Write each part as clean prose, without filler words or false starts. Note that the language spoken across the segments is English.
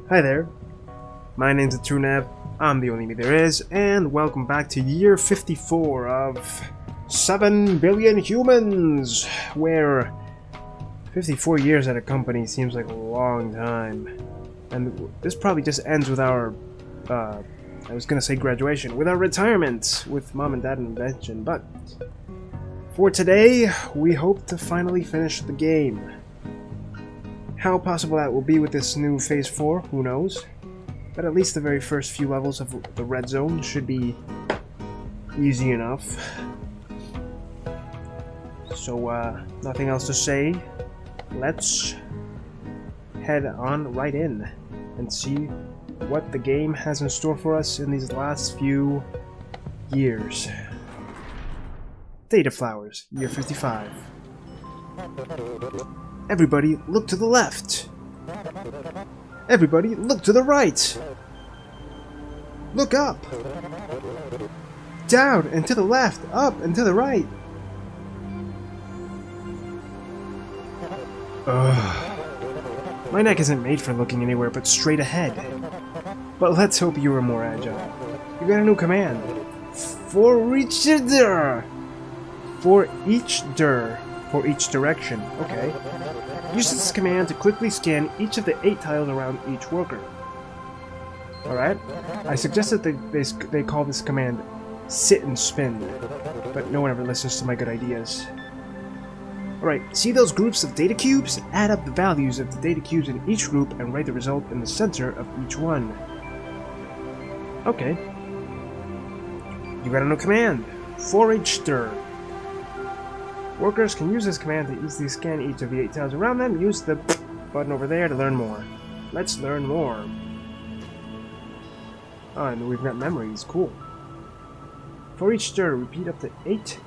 Hi there, my name's TheTrueNev, I'm the only me there is, and welcome back to year 54 of 7 billion humans, where 54 years at a company seems like a long time. And this probably just ends with our, I was gonna say graduation, with our retirement, with mom and dad and invention, but for today, we hope to finally finish the game. How possible that will be with this new Phase 4, who knows? But at least the very first few levels of the red zone should be easy enough. So, nothing else to say. Let's head on right in and see what the game has in store for us in these last few years. Data Flowers, year 55. Everybody, look to the left! Everybody, look to the right! Look up! Down and to the left, up and to the right! Ugh. My neck isn't made for looking anywhere but straight ahead. But let's hope you are more agile. You got a new command. For each direction. Okay. Use this command to quickly scan each of the 8 tiles around each worker. Alright? I suggested they call this command sit and spin, but no one ever listens to my good ideas. Alright, see those groups of data cubes? Add up the values of the data cubes in each group and write the result in the center of each one. Okay. You got a new command. Forage stir. Workers can use this command to easily scan each of the 8 tiles around them. Use the button over there to learn more. Let's learn more. Oh, and we've got memories. Cool. For each stir, repeat up to 8.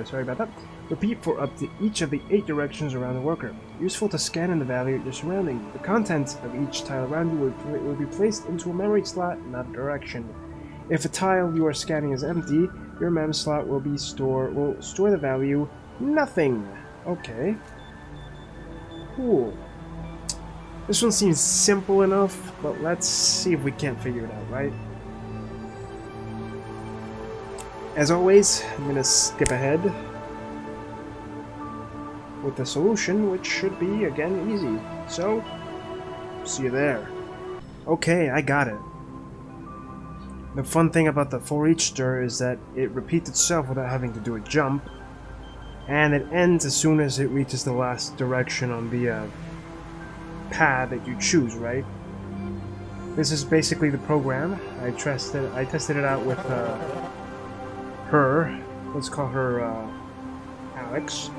Sorry about that. Repeat for up to each of the 8 directions around the worker. Useful to scan and evaluate your surroundings. The contents of each tile around you will be placed into a memory slot in that direction. If a tile you are scanning is empty, your mem slot will store the value nothing. Okay. Cool. This one seems simple enough, but let's see if we can't figure it out, right? As always, I'm gonna skip ahead with the solution, which should be, again, easy. So, see you there. Okay, I got it. The fun thing about the for each stir is that it repeats itself without having to do a jump, and it ends as soon as it reaches the last direction on the pad that you choose, right? This is basically the program. I tested it out with her. Let's call her Alex.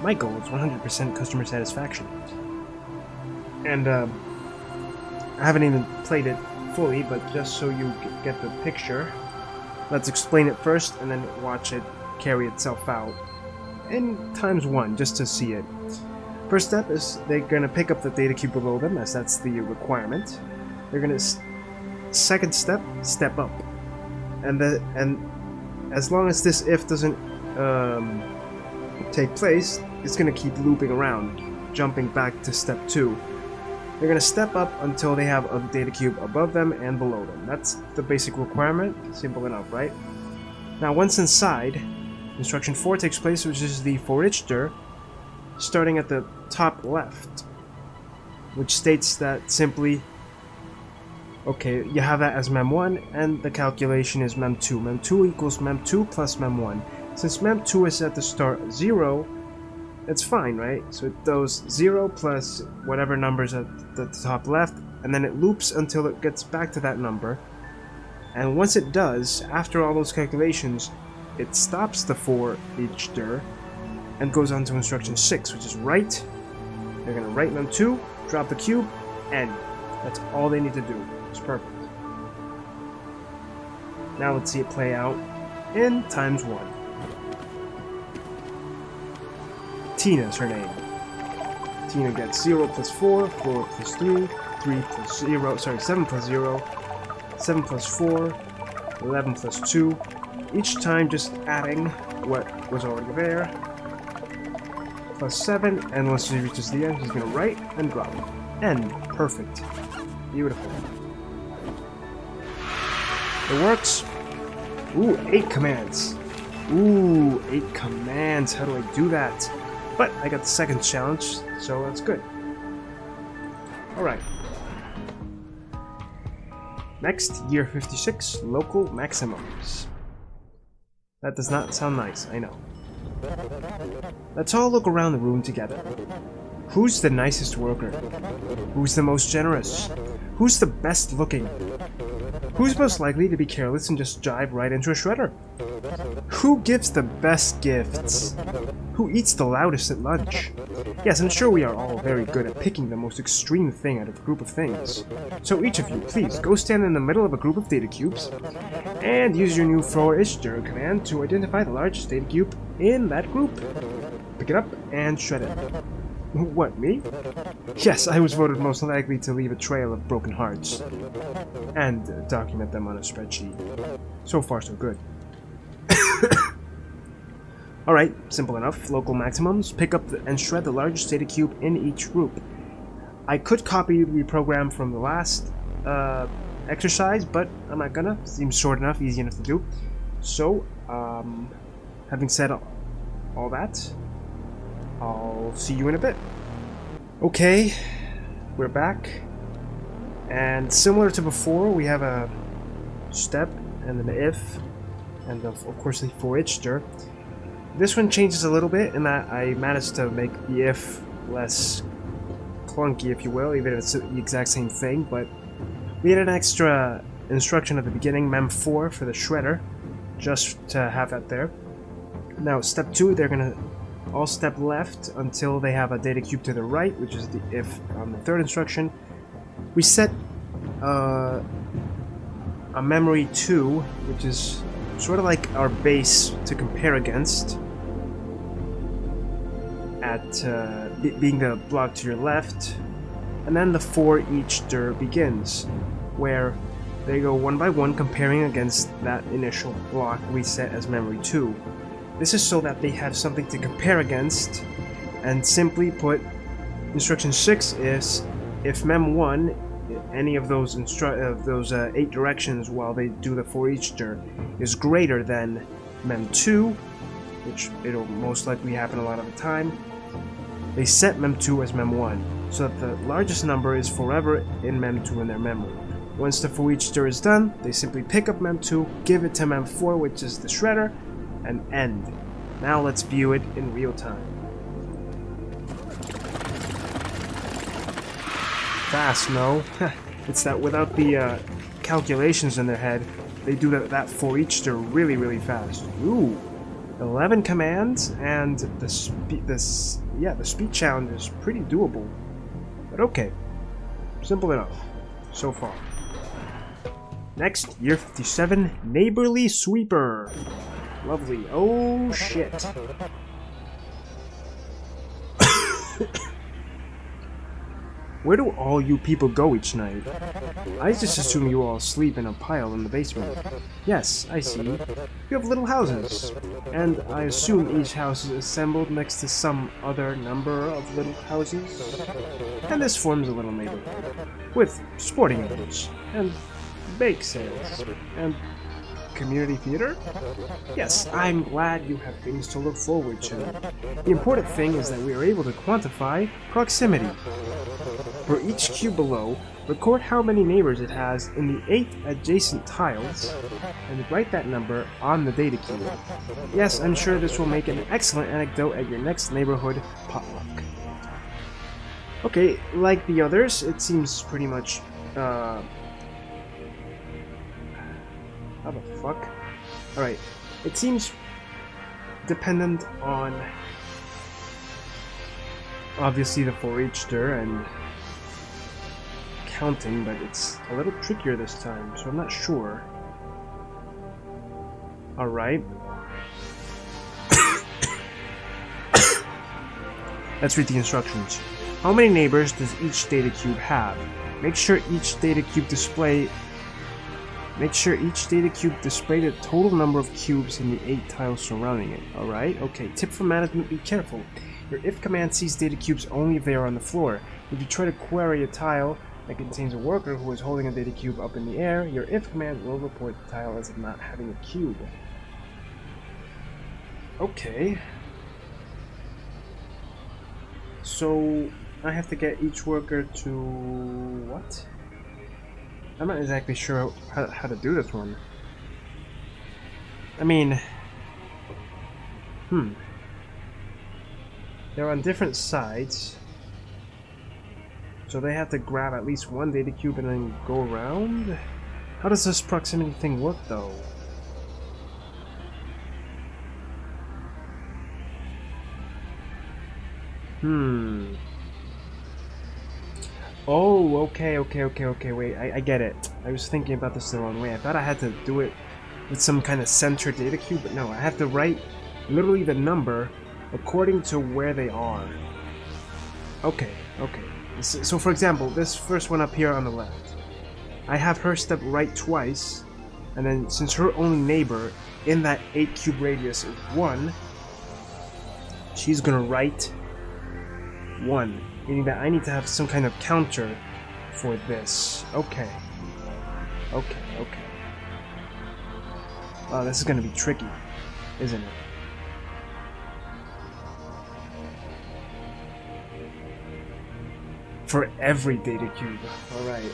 My goal is 100% customer satisfaction, and I haven't even played it fully, but just so you get the picture, let's explain it first and then watch it carry itself out in _1 just to see it. First step is they're gonna pick up the data cube below them, as that's the requirement. They're gonna second step up, and as long as this if doesn't take place, it's gonna keep looping around, jumping back to step 2. They're going to step up until they have a data cube above them and below them. That's the basic requirement. Simple enough, right? Now, once inside, instruction 4 takes place, which is the for each stir, starting at the top left, which states that simply, okay, you have that as mem1, and the calculation is mem2. Mem2 equals mem2 plus mem1. Since mem2 is at the start 0, it's fine, right? So it does 0 plus whatever number's at the top left, and then it loops until it gets back to that number. And once it does, after all those calculations, it stops the for each stir and goes on to instruction 6, which is write. They're going to write mem2, drop the cube, end. That's all they need to do. It's perfect. Now let's see it play out in ×1. Tina's her name. Tina gets 0 plus 4, 4 plus 3, 3 plus 0, sorry, 7 plus 0, 7 plus 4, 11 plus 2. Each time just adding what was already there. Plus 7, and once he reaches the end, he's going to write and drop. End. Perfect. Beautiful. It works. Ooh, 8 commands. Ooh, 8 commands. How do I do that? But I got the second challenge, so that's good. Alright. Next, year 56, local maximums. That does not sound nice, I know. Let's all look around the room together. Who's the nicest worker? Who's the most generous? Who's the best looking? Who's most likely to be careless and just dive right into a shredder? Who gives the best gifts? Who eats the loudest at lunch? Yes, I'm sure we are all very good at picking the most extreme thing out of a group of things. So each of you, please, go stand in the middle of a group of data cubes and use your new for-ish-dir command to identify the largest data cube in that group. Pick it up and shred it. What, me? Yes, I was voted most likely to leave a trail of broken hearts. And document them on a spreadsheet. So far, so good. Alright, simple enough. Local maximums. Pick up and shred the largest data cube in each group. I could copy the program from the last exercise, but I'm not gonna. Seems short enough, easy enough to do. So, having said all that, I'll see you in a bit. Okay, we're back. And similar to before, we have a step and an if, and of course the for-ish-dir. This one changes a little bit in that I managed to make the if less clunky, if you will, even if it's the exact same thing, but we had an extra instruction at the beginning, mem4 for the shredder, just to have that there. Now, step 2, they're gonna all step left until they have a data cube to the right, which is the if on the third instruction. We set a memory 2, which is sort of like our base to compare against, at being the block to your left, and then the for-each-dir begins, where they go one by one comparing against that initial block we set as memory 2. This is so that they have something to compare against, and simply put, instruction 6 is if mem1, any of those 8 directions while they do the for-each-dir, is greater than mem2, which it'll most likely happen a lot of the time, they set mem2 as mem1, so that the largest number is forever in mem2 in their memory. Once the for-each-dir is done, they simply pick up mem2, give it to mem4, which is the shredder, and end. Now let's view it in real time. Fast, no? It's that without the calculations in their head, they do that for-each-dir really, really fast. Ooh, 11 commands, and the speed challenge is pretty doable. But okay, simple enough so far. Next, year 57, neighborly sweeper. Lovely. Oh shit. Where do all you people go each night? I just assume you all sleep in a pile in the basement. Yes, I see. You have little houses. And I assume each house is assembled next to some other number of little houses. And this forms a little neighborhood. With sporting events, and bake sales, and community theater? Yes, I'm glad you have things to look forward to. The important thing is that we are able to quantify proximity. For each cube below, record how many neighbors it has in the 8 adjacent tiles, and write that number on the data cube. Yes, I'm sure this will make an excellent anecdote at your next neighborhood potluck. Okay, like the others, it seems pretty much, how the fuck? Alright, it seems dependent on obviously the for-each-dir and counting, but it's a little trickier this time, so I'm not sure. Alright. Let's read the instructions. How many neighbors does each data cube have? Make sure each data cube display the total number of cubes in the 8 tiles surrounding it. Alright, okay. Tip for management, be careful. Your if command sees data cubes only if they are on the floor. If you try to query a tile that contains a worker who is holding a data cube up in the air, your if command will report the tile as not having a cube. Okay. So I have to get each worker to... what? I'm not exactly sure how to do this one. I mean... They're on different sides. So they have to grab at least one data cube and then go around? How does this proximity thing work, though? Oh, okay, wait, I get it. I was thinking about this the wrong way. I thought I had to do it with some kind of center data cube, but no, I have to write literally the number according to where they are. Okay. So for example, this first one up here on the left, I have her step right twice, and then since her only neighbor in that 8 cube radius is 1, she's gonna write 1, meaning that I need to have some kind of counter for this. Okay. Oh, this is gonna be tricky, isn't it? For every data cube. Alright,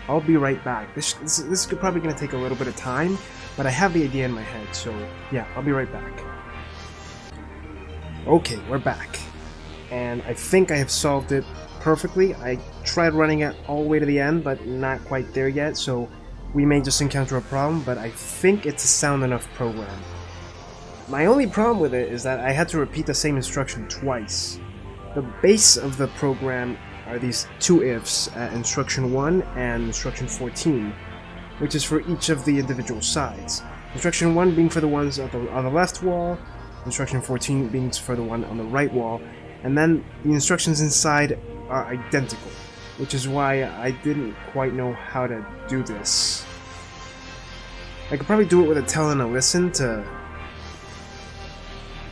I'll be right back. This is probably gonna take a little bit of time, but I have the idea in my head, so yeah, I'll be right back. Okay, we're back. And I think I have solved it perfectly. I tried running it all the way to the end, but not quite there yet, so we may just encounter a problem, but I think it's a sound enough program. My only problem with it is that I had to repeat the same instruction twice. The base of the program are these two ifs at instruction 1 and instruction 14, which is for each of the individual sides. Instruction 1 being for the ones on the left wall, instruction 14 being for the one on the right wall, and then the instructions inside are identical, which is why I didn't quite know how to do this. I could probably do it with a tell and a listen to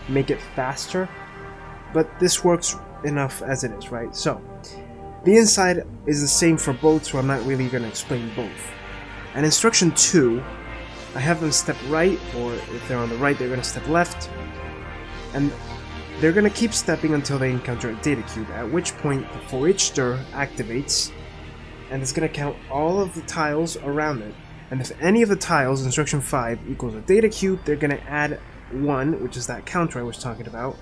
make it faster, but this works enough as it is, right? So, the inside is the same for both, so I'm not really going to explain both. And instruction 2, I have them step right, or if they're on the right, they're going to step left, and they're going to keep stepping until they encounter a data cube, at which point the for each stir activates, and it's going to count all of the tiles around it. And if any of the tiles, instruction 5, equals a data cube, they're going to add 1, which is that counter I was talking about.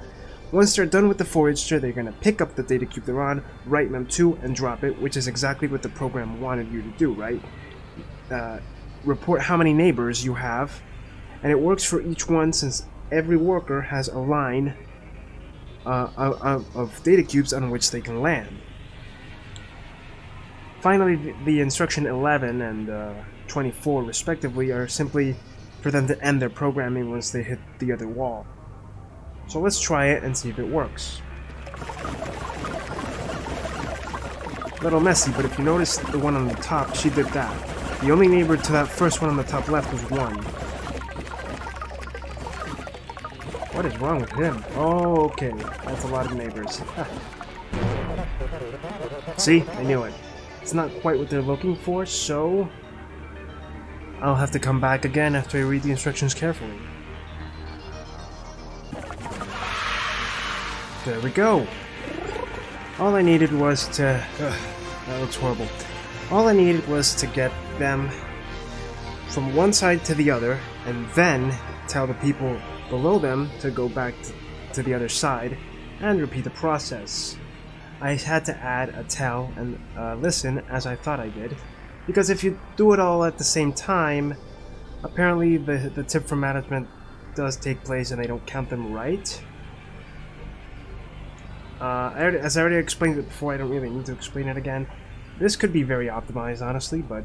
Once they're done with the for each stir, they're going to pick up the data cube they're on, write mem2, and drop it, which is exactly what the program wanted you to do, right? Report how many neighbors you have, and it works for each one since every worker has a line of data cubes on which they can land. Finally, the instruction 11 and 24 respectively are simply for them to end their programming once they hit the other wall. So let's try it and see if it works. A little messy, but if you notice the one on the top, she did that. The only neighbor to that first one on the top left was 1. What is wrong with him? Oh, okay. That's a lot of neighbors. See? I knew it. It's not quite what they're looking for, so I'll have to come back again after I read the instructions carefully. There we go. All I needed was to... that looks horrible. All I needed was to get them from one side to the other, and then tell the people below them to go back to the other side, and repeat the process. I had to add a tell and listen, as I thought I did, because if you do it all at the same time, apparently the tip from management does take place and they don't count them right. As I already explained it before, I don't really need to explain it again. This could be very optimized, honestly, but,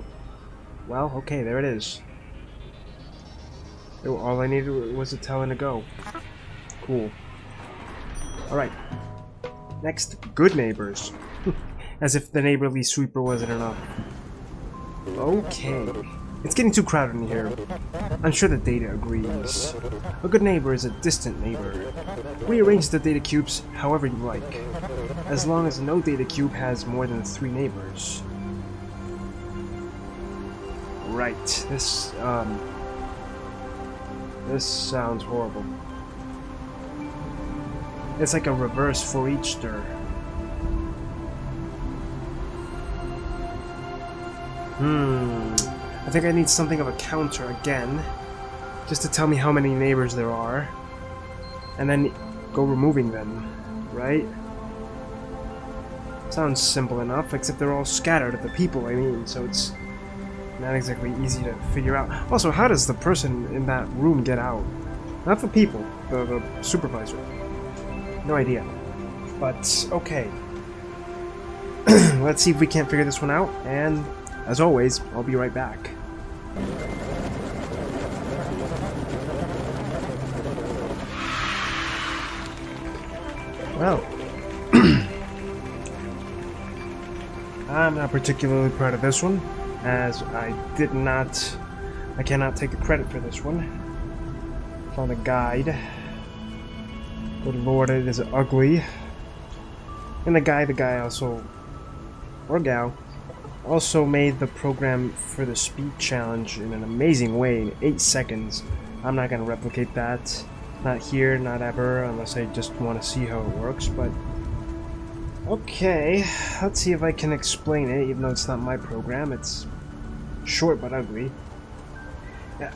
well, okay, there it is. All I needed was a tell and a go. Cool. Alright. Next, good neighbors. As if the neighborly sweeper wasn't enough. Okay. It's getting too crowded in here. I'm sure the data agrees. A good neighbor is a distant neighbor. Rearrange the data cubes however you like, as long as no data cube has more than 3 neighbors. Right, this sounds horrible. It's like a reverse for each stir. I think I need something of a counter again, just to tell me how many neighbors there are, and then go removing them, right? Sounds simple enough, except they're all scattered at the people, I mean, so it's not exactly easy to figure out. Also, how does the person in that room get out? Not the people, the supervisor. No idea. But, okay. Let's see if we can't figure this one out, and as always, I'll be right back. Well, I'm not particularly proud of this one, as I cannot take the credit for this one. Found a guide. Good lord, it is ugly. And the guy also, or gal, also made the program for the speed challenge in an amazing way in 8 seconds. I'm not gonna replicate that. Not here, not ever, unless I just want to see how it works, but... Okay, let's see if I can explain it, even though it's not my program. It's short but ugly.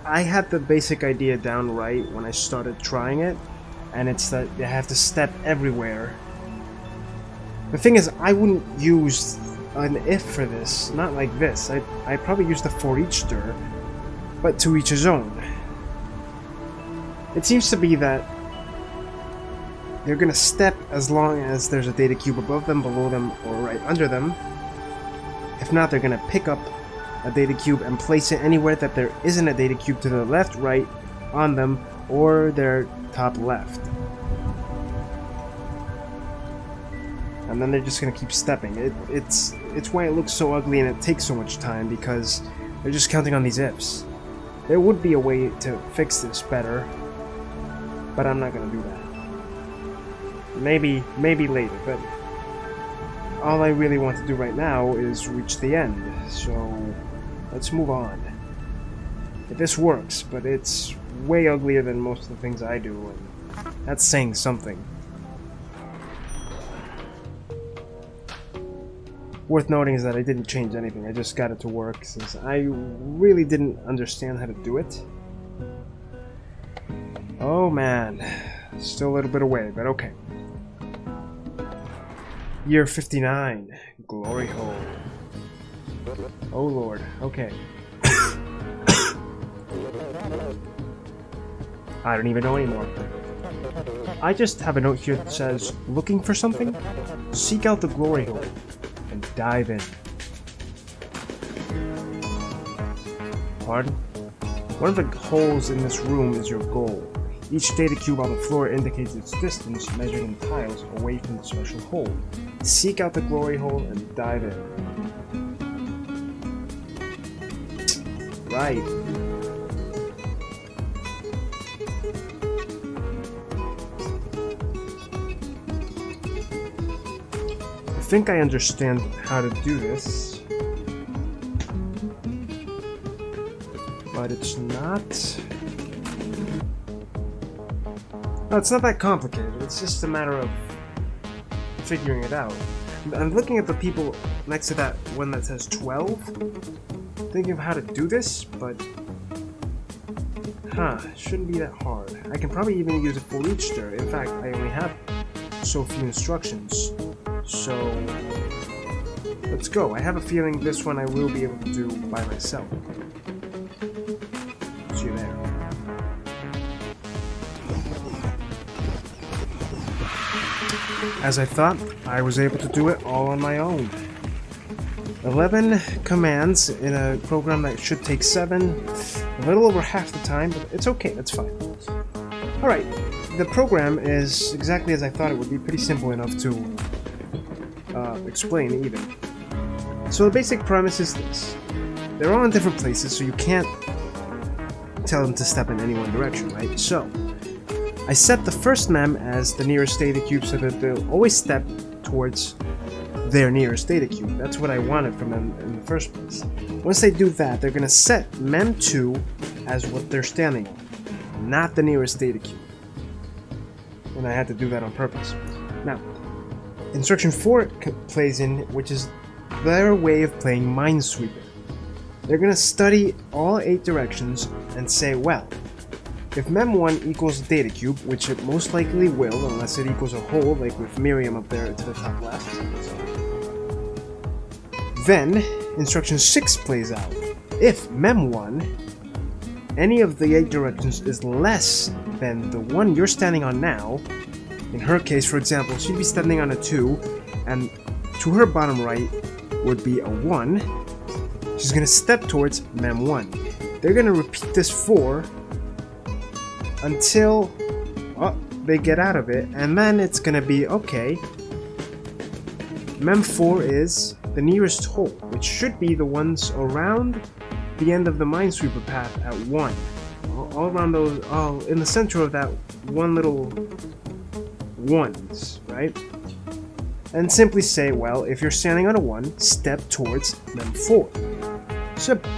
I had the basic idea down right when I started trying it, and it's that you have to step everywhere. The thing is, I wouldn't use an if for this, not like this. I'd probably use the for each stir, but to each his own. It seems to be that they're gonna step as long as there's a data cube above them, below them, or right under them. If not, they're gonna pick up a data cube and place it anywhere that there isn't a data cube to the left, right, on them, or their top left. And then they're just gonna keep stepping. It's why it looks so ugly and it takes so much time, because they're just counting on these ifs. There would be a way to fix this better, but I'm not gonna do that. Maybe later, but all I really want to do right now is reach the end, so let's move on. This works, but it's way uglier than most of the things I do, and that's saying something. Worth noting is that I didn't change anything, I just got it to work, since I really didn't understand how to do it. Oh man, still a little bit away, but okay. Year 59, Glory Hole. Oh lord, okay. I don't even know anymore. I just have a note here that says, looking for something? Seek out the Glory Hole and dive in. Pardon? One of the holes in this room is your goal. Each data cube on the floor indicates its distance measured in tiles away from the special hole. Seek out the glory hole and dive in. Right. I think I understand how to do this, but it's not... No, it's not that complicated. It's just a matter of figuring it out. I'm looking at the people next to that one that says 12, thinking of how to do this, but... it shouldn't be that hard. I can probably even use a for each stir. In fact, I only have so few instructions. So... let's go. I have a feeling this one I will be able to do by myself. See you there. As I thought, I was able to do it all on my own. 11 commands in a program that should take 7, a little over half the time, but it's okay, that's fine. Alright, the program is exactly as I thought it would be, pretty simple enough to explain even. So the basic premise is this. they're all in different places, so you can't tell them to step in any one direction, right? So I set the first mem as the nearest data cube so that they'll always step towards their nearest data cube. That's what I wanted from them in the first place. Once they do that, they're going to set mem2 as what they're standing on, not the nearest data cube. And I had to do that on purpose. Now, instruction 4 plays in, which is their way of playing Minesweeper. They're going to study all 8 directions and say, well, if mem1 equals data cube, which it most likely will, unless it equals a hole, like with Miriam up there to the top left, then instruction 6 plays out. If mem1, any of the 8 directions is less than the one you're standing on now, in her case, for example, she'd be standing on a 2, and to her bottom right would be a 1, she's going to step towards mem1. They're going to repeat this 4 until they get out of it, and then it's going to be, okay, mem4 is the nearest hole, which should be the ones around the end of the Minesweeper path at 1. All around those, all in the center of that one little ones, right? And simply say, well, if you're standing on a 1, step towards mem4. Simple.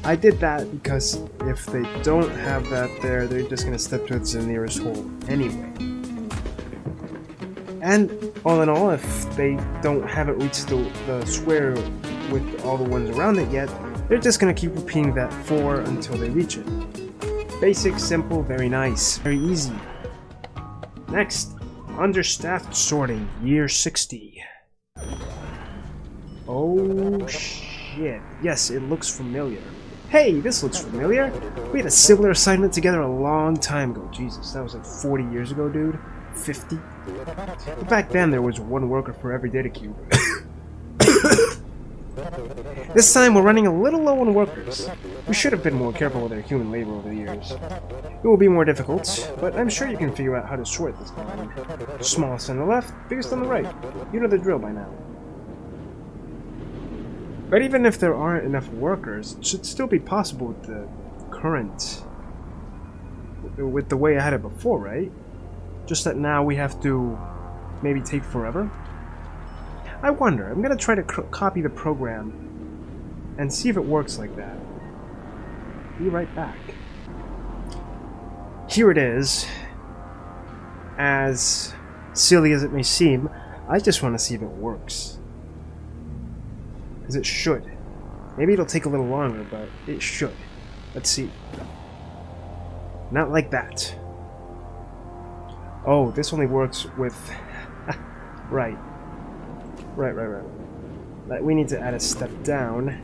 I did that because if they don't have that there, they're just going to step towards the nearest hole anyway. And all in all, if they haven't reached the square with all the ones around it yet, they're just going to keep repeating that 4 until they reach it. Basic, simple, very nice, very easy. Next, understaffed sorting, year 60. Oh shit, yes, it looks familiar. Hey, this looks familiar. We had a similar assignment together a long time ago. Jesus, that was like 40 years ago, dude. 50. But back then, there was 1 worker for every data cube. This time, we're running a little low on workers. We should have been more careful with our human labor over the years. It will be more difficult, but I'm sure you can figure out how to sort this time. Smallest on the left, biggest on the right. You know the drill by now. But even if there aren't enough workers, it should still be possible with the current... with the way I had it before, right? Just that now we have to maybe take forever? I wonder. I'm gonna try to copy the program and see if it works like that. Be right back. Here it is. As silly as it may seem, I just want to see if it works. Because it should. Maybe it'll take a little longer, but it should. Let's see. Not like that. Oh, this only works with... Right. Right. We need to add a step down.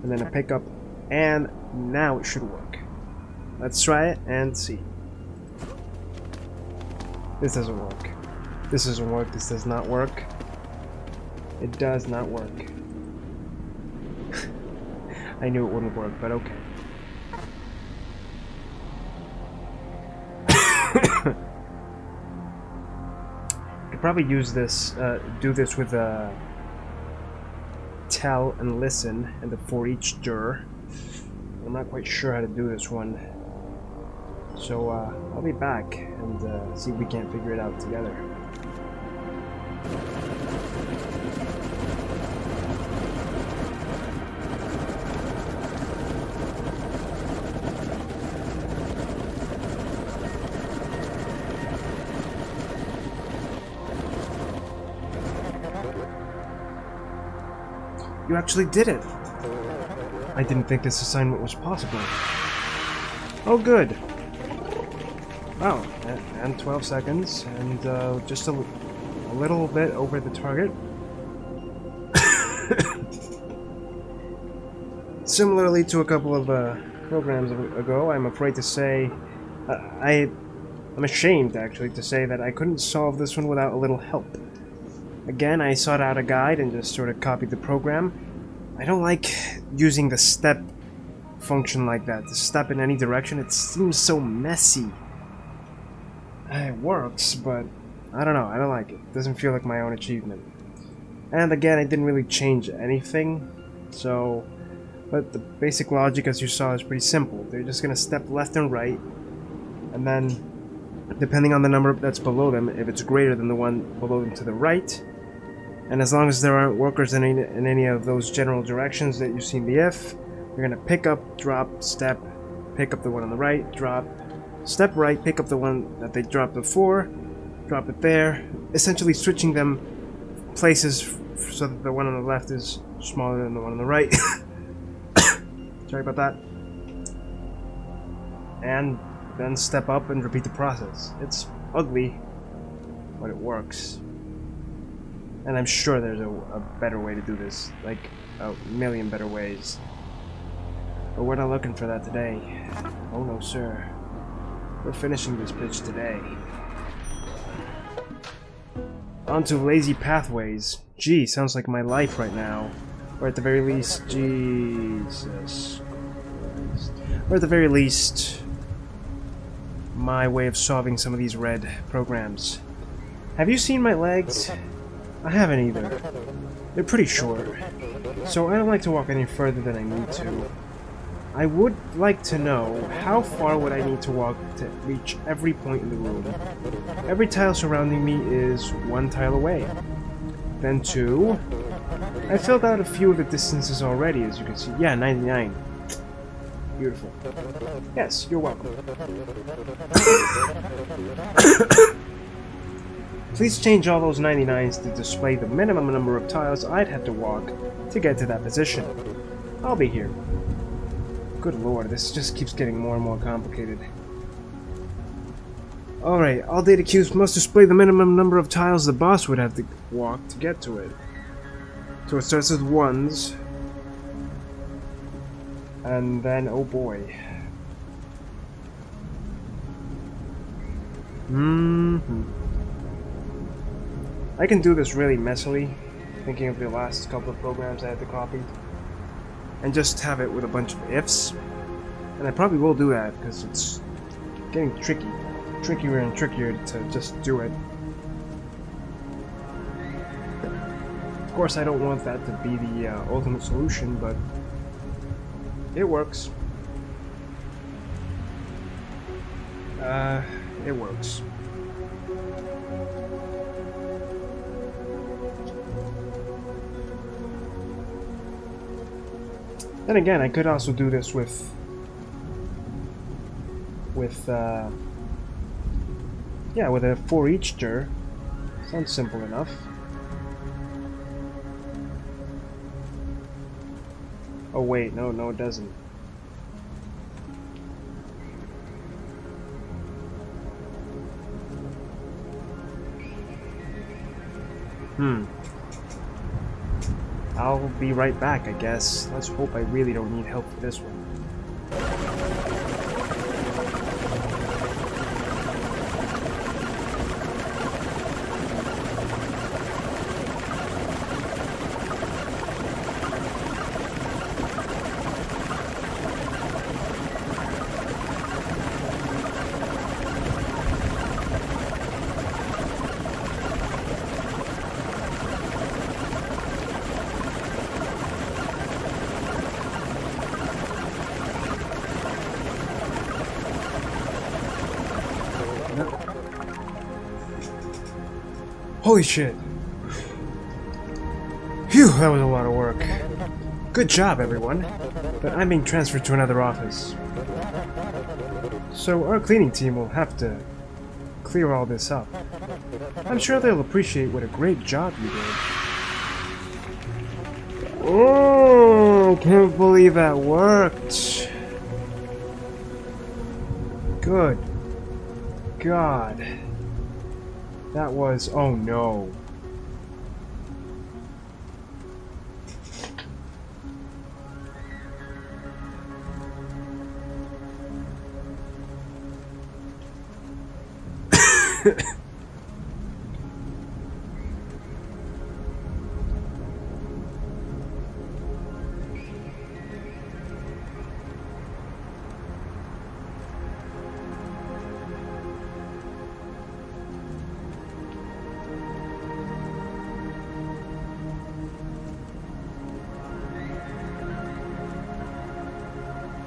And then a pickup. And now it should work. Let's try it and see. This doesn't work. This doesn't work. This does not work. It does not work. I knew it wouldn't work, but okay. Could probably use this, do this with tell and listen, and the for each juror. I'm not quite sure how to do this one, so I'll be back and see if we can't figure it out together. You actually did it! I didn't think this assignment was possible. Oh, good. Wow, and 12 seconds, and just a little bit over the target. Similarly to a couple of programs ago, I'm afraid to say... I'm ashamed, actually, to say that I couldn't solve this one without a little help. Again, I sought out a guide and just sort of copied the program. I don't like using the step function like that, to step in any direction. It seems so messy. It works, but I don't know, I don't like it. It doesn't feel like my own achievement. And again, I didn't really change anything. So, but the basic logic, as you saw, is pretty simple. They're just gonna step left and right, and then, depending on the number that's below them, if it's greater than the one below them to the right, and as long as there aren't workers in any of those general directions that you see in the if, you're gonna pick up, drop, step, pick up the one on the right, drop, step right, pick up the one that they dropped before, drop it there, essentially switching them places so that the one on the left is smaller than the one on the right. Sorry about that. And then step up and repeat the process. It's ugly, but it works. And I'm sure there's a better way to do this, like a million better ways. But we're not looking for that today. Oh no, sir. We're finishing this pitch today. Onto lazy pathways. Gee, sounds like my life right now. Or at the very least, Jesus Christ. Or at the very least, my way of solving some of these red programs. Have you seen my legs? I haven't either. They're pretty short, so I don't like to walk any further than I need to. I would like to know how far would I need to walk to reach every point in the room. Every tile surrounding me is 1 tile away. Then 2. I filled out a few of the distances already, as you can see. Yeah, 99. Beautiful. Yes, you're welcome. Please change all those 99s to display the minimum number of tiles I'd have to walk to get to that position. I'll be here. Good lord, this just keeps getting more and more complicated. Alright, all data cubes must display the minimum number of tiles the boss would have to walk to get to it. So it starts with 1s. And then, oh boy. I can do this really messily, thinking of the last couple of programs I had to copy, and just have it with a bunch of ifs. And I probably will do that, because it's getting trickier and trickier to just do it. Of course, I don't want that to be the ultimate solution, but it works. It works. Then again, I could also do this with a for each dir. Sounds simple enough. Oh wait, no, it doesn't. I'll be right back, I guess. Let's hope I really don't need help for this one. Holy shit. Phew, that was a lot of work. Good job, everyone. But I'm being transferred to another office. So our cleaning team will have to clear all this up. I'm sure they'll appreciate what a great job you did. Oh, I can't believe that worked. Good God. That was... oh no.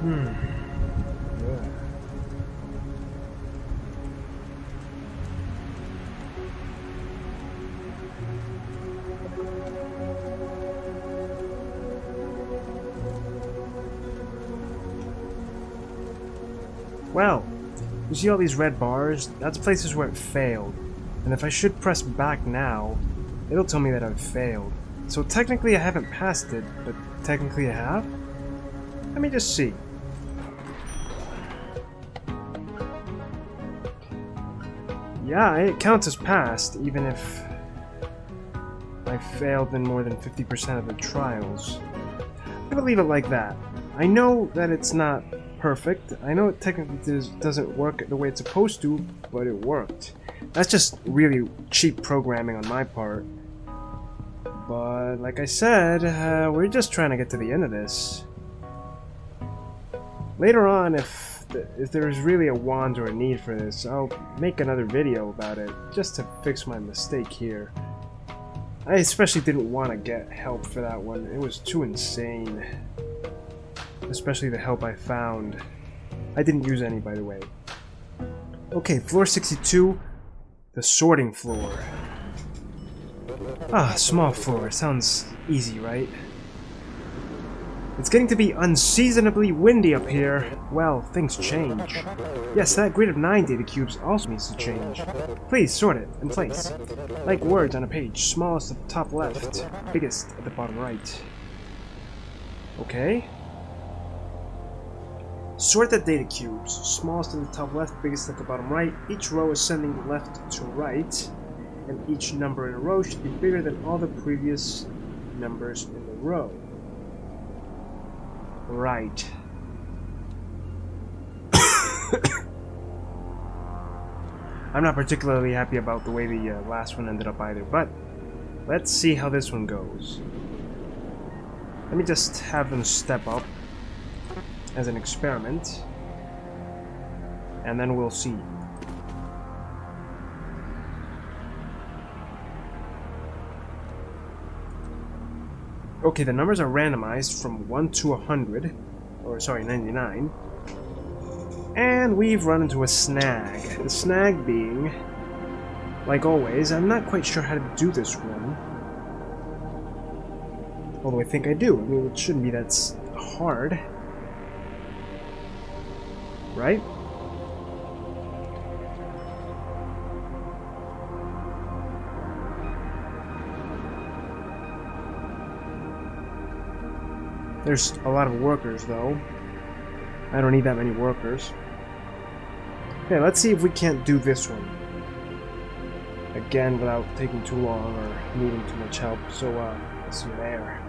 Yeah. Well, you see all these red bars? That's places where it failed. And if I should press back now, it'll tell me that I've failed. So technically I haven't passed it, but technically I have? Let me just see. Yeah, it counts as passed, even if I failed in more than 50% of the trials. I'm gonna leave it like that. I know that it's not perfect. I know it technically doesn't work the way it's supposed to, but it worked. That's just really cheap programming on my part. But like I said, we're just trying to get to the end of this. Later on, if there's really a want or a need for this, I'll make another video about it, just to fix my mistake here. I especially didn't want to get help for that one. It was too insane. Especially the help I found. I didn't use any, by the way. Okay, floor 62, the sorting floor. Ah, small floor. Sounds easy, right? It's getting to be unseasonably windy up here. Well, things change. Yes, that grid of 9 data cubes also needs to change. Please sort it in place. Like words on a page, smallest at the top left, biggest at the bottom right. Okay. Sort the data cubes, smallest at the top left, biggest at the bottom right. Each row is sending left to right, and each number in a row should be bigger than all the previous numbers in the row. Right. I'm not particularly happy about the way the last one ended up either, but let's see how this one goes. Let me just have them step up as an experiment, and then we'll see. Okay, the numbers are randomized from 1 to 100, or sorry, 99. And we've run into a snag. The snag being, like always, I'm not quite sure how to do this one. Although I think I do. I mean, it shouldn't be that hard. Right? There's a lot of workers, though. I don't need that many workers. Okay, let's see if we can't do this one. Again, without taking too long or needing too much help. So, let's see there.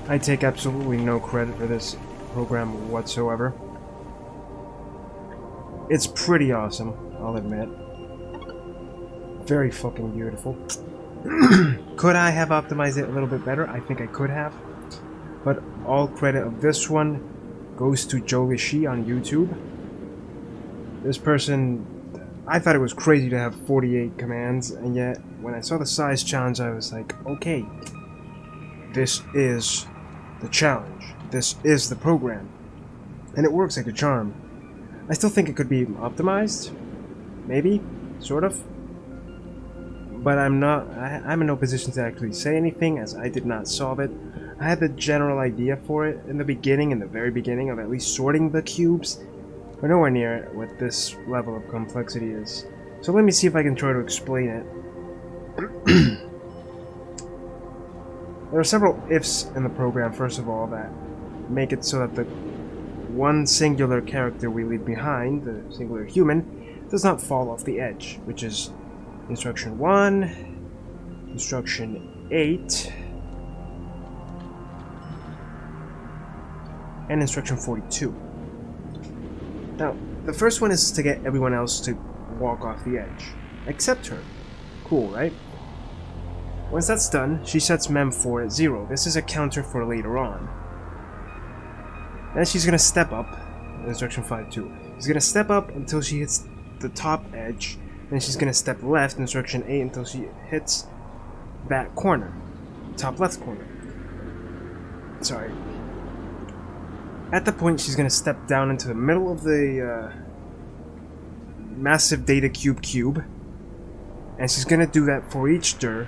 I take absolutely no credit for this program whatsoever. It's pretty awesome, I'll admit. Very fucking beautiful. Could I have optimized it a little bit better? I think I could have. But all credit of this one goes to JOLISHY on YouTube. This person, I thought it was crazy to have 48 commands, and yet when I saw the size challenge I was like, okay, this is the challenge. This is the program. And it works like a charm. I still think it could be optimized. Maybe. Sort of. But I'm in no position to actually say anything, as I did not solve it. I had the general idea for it in the beginning, in the very beginning, of at least sorting the cubes. But nowhere near what this level of complexity is. So let me see if I can try to explain it. There are several ifs in the program, first of all, that make it so that the one singular character we leave behind, the singular human, does not fall off the edge, which is instruction 1, instruction 8, and instruction 42. Now, the first one is to get everyone else to walk off the edge, except her. Cool, right? Once that's done, she sets Mem 4 at 0. This is a counter for later on. Then she's gonna step up, instruction 5-2. She's gonna step up until she hits the top edge, then she's gonna step left, instruction 8, until she hits that corner, top left corner. Sorry. At the point, she's gonna step down into the middle of the massive data cube, and she's gonna do that for each dir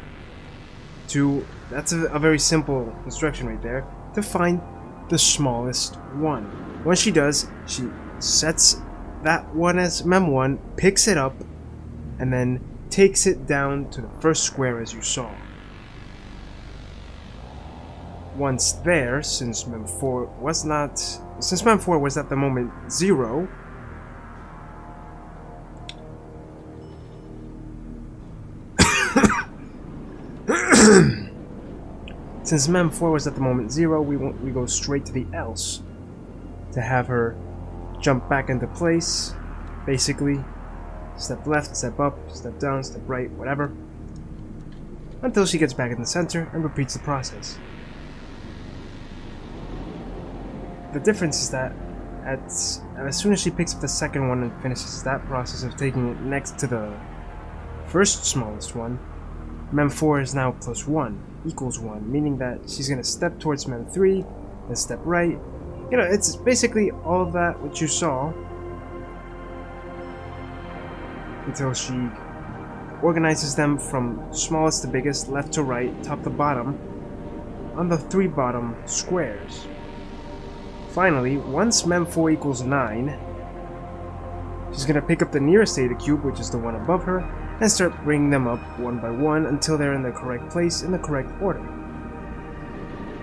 to, that's a very simple instruction right there, to find the smallest one. Once she does, she sets that one as Mem1, picks it up, and then takes it down to the first square as you saw. Once there, since Mem4 was at the moment 0, since Mem4 was at the moment 0, we go straight to the else to have her jump back into place, basically step left, step up, step down, step right, whatever, until she gets back in the center and repeats the process. The difference is that as soon as she picks up the second one and finishes that process of taking it next to the first smallest one, Mem4 is now +1, equals 1, meaning that she's going to step towards Mem3, then step right. You know, it's basically all of that what you saw until she organizes them from smallest to biggest, left to right, top to bottom, on the 3 bottom squares. Finally, once Mem4 equals 9, she's going to pick up the nearest data cube, which is the one above her, and start bringing them up one by one until they're in the correct place in the correct order.